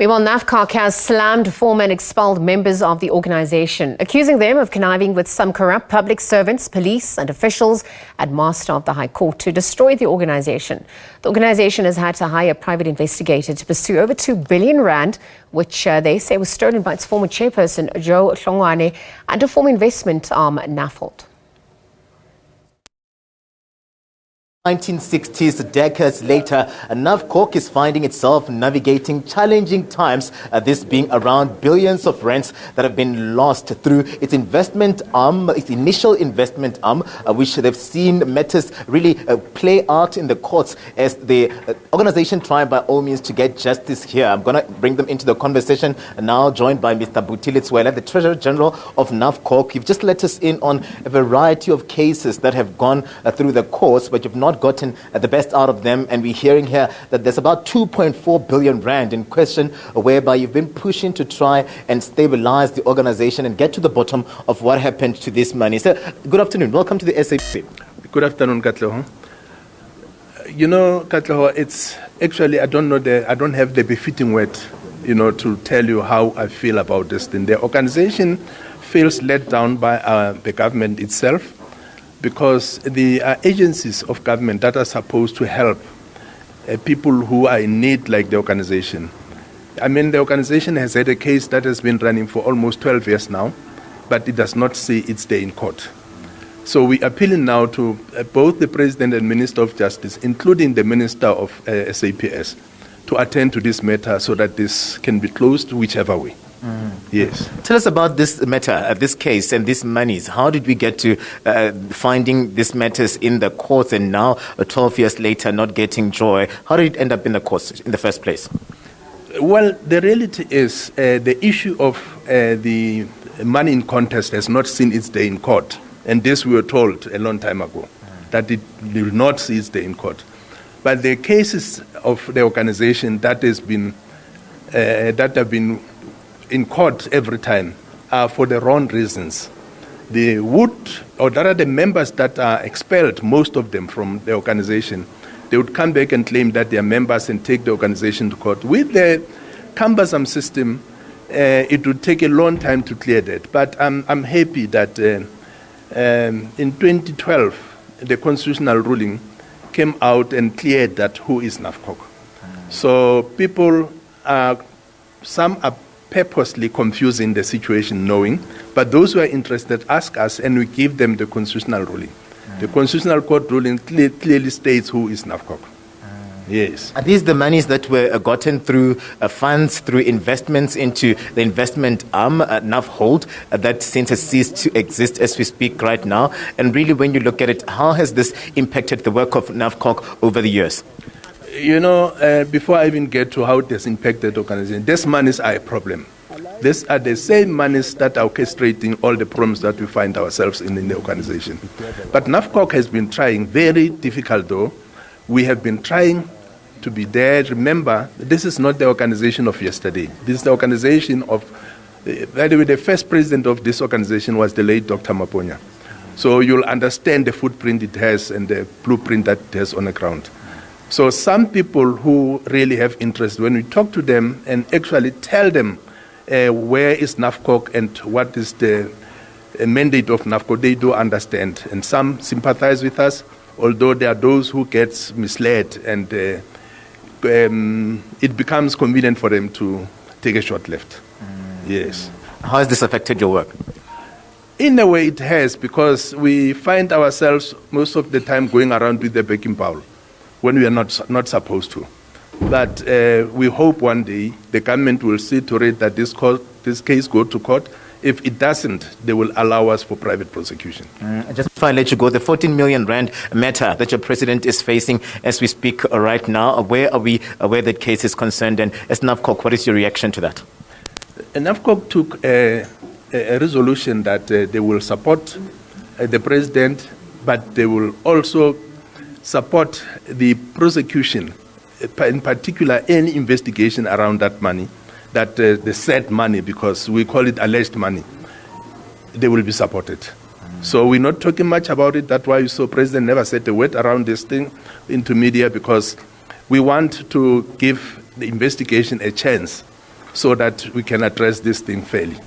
Meanwhile, NAFCOC has slammed former and expelled members of the organisation, accusing them of conniving with some corrupt public servants, police and officials at Master of the High Court to destroy the organisation. The organisation has had to hire a private investigator to pursue over 2 billion rand, which they say was stolen by its former chairperson, Joe Hlongwane, and a former investment arm, Nafhold. 1960s, decades later, NAFCOC is finding itself navigating challenging times, this being around billions of rands that have been lost through its investment arm, its initial investment arm, which they've seen matters really play out in the courts as the organization tried by all means to get justice here. I'm going to bring them into the conversation now, joined by Mr. Butile Tswela, the Treasurer General of NAFCOC. You've just let us in on a variety of cases that have gone through the courts, but you've not gotten the best out of them, and we're hearing here that there's about 2.4 billion rand in question, whereby you've been pushing to try and stabilize the organization and get to the bottom of what happened to this money. So, good afternoon. Welcome to the SABC. Good afternoon, Katleho. You know, Katleho, it's actually, I don't have the befitting word, to tell you how I feel about this thing. The organization feels let down by the government itself, because the agencies of government that are supposed to help people who are in need, like the organization. I mean, the organization has had a case that has been running for almost 12 years now, but it does not see its day in court. So we're appealing now to both the President and Minister of Justice, including the Minister of SAPS, to attend to this matter so that this can be closed whichever way. Yes. Tell us about this matter, this case and these monies. How did we get to finding these matters in the courts and now 12 years later not getting joy? How did it end up in the courts in the first place? Well, the reality is the issue of the money in contest has not seen its day in court. And this we were told a long time ago, that it will not see its day in court. But the cases of the organization that have been in court every time are for the wrong reasons. The members that are expelled, most of them from the organization, they would come back and claim that they are members and take the organization to court. With the cumbersome system, it would take a long time to clear that. But I'm happy that in 2012, the constitutional ruling came out and cleared that who is NAFCOC. So people some are purposely confusing the situation, knowing, but those who are interested ask us and we give them the constitutional ruling. The constitutional court ruling clearly states who is NAFCOC. Yes. Are these the monies that were gotten through funds, through investments into the investment arm, Nafhold, that since has ceased to exist as we speak right now? And really, when you look at it, how has this impacted the work of NAFCOC over the years? Before I even get to how it has impacted the organization, these monies are a problem. These are the same monies that are orchestrating all the problems that we find ourselves in the organization. But NAFCOC has been trying, very difficult though. We have been trying to be there. Remember, this is not the organization of yesterday. This is the organization of, by the way, the first president of this organization was the late Dr. Maponya. So you'll understand the footprint it has and the blueprint that it has on the ground. So some people who really have interest, when we talk to them and actually tell them where is NAFCOC and what is the mandate of NAFCOC, they do understand. And some sympathize with us, although there are those who get misled and it becomes convenient for them to take a short left. Yes. How has this affected your work? In a way it has, because we find ourselves most of the time going around with the begging bowl when we are not supposed to. But we hope one day the government will see to it that this case go to court. If it doesn't, they will allow us for private prosecution. Just before I let you go, the 14 million rand matter that your president is facing as we speak right now, where are we, where that case is concerned? And as NAFCOC, what is your reaction to that? NAFCOC took a resolution that they will support the president, but they will also support the prosecution, in particular any investigation around that money, that the said money, because we call it alleged money, they will be supported. So we're not talking much about it. That's why you saw President never said a word around this thing into media, because we want to give the investigation a chance so that we can address this thing fairly.